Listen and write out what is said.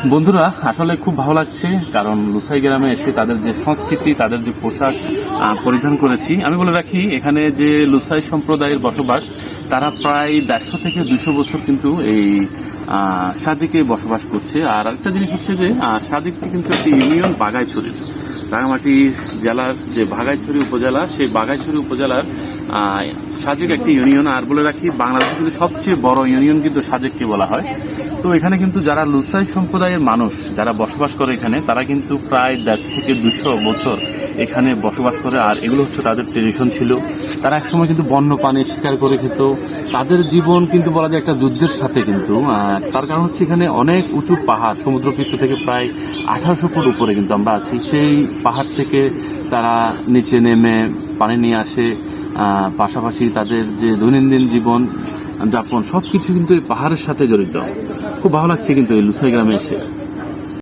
বন্ধুরা, আসলে খুব ভালো লাগছে, কারণ লুসাই গ্রামে এসে তাদের যে সংস্কৃতি, তাদের যে পোশাক পরিধান করেছি। আমি বলে রাখি, এখানে যে লুসাই সম্প্রদায়ের বসবাস, তারা প্রায় 150 থেকে 200 বছর কিন্তু এই সাজেকে বসবাস করছে। আর একটা জিনিস হচ্ছে যে সাজেকটি কিন্তু একটি ইউনিয়ন বাগাইছড়ির, রাঙামাটি জেলার যে বাগাইছড়ি উপজেলা, সেই বাগাইছড়ি উপজেলার সাজেক একটি ইউনিয়ন। আর বলে রাখি, বাংলাদেশের কিন্তু সবচেয়ে বড় ইউনিয়ন কিন্তু সাজেককে বলা হয়। তো এখানে কিন্তু যারা লুসাই সম্প্রদায়ের মানুষ যারা বসবাস করে এখানে, তারা কিন্তু প্রায় 150 থেকে 200 বছর এখানে বসবাস করে। আর এগুলো হচ্ছে তাদের ট্রেডিশন ছিল। তারা একসময় কিন্তু বন্য প্রাণী শিকার করে খেত। তাদের জীবন কিন্তু বলা যায় একটা যুদ্ধের সাথে কিন্তু। তার কারণ হচ্ছে এখানে অনেক উঁচু পাহাড়, সমুদ্রপৃষ্ঠ থেকে প্রায় 1800 ফুট উপরে কিন্তু আমরা আছি। সেই পাহাড় থেকে তারা নিচে নেমে পানি নিয়ে আসে। পাশাপাশি তাদের যে দৈনন্দিন জীবন যাপন সবকিছু কিন্তু এই পাহাড়ের সাথে জড়িত। খুব ভালো লাগছে কিন্তু এই লুসাই গ্রামে এসে।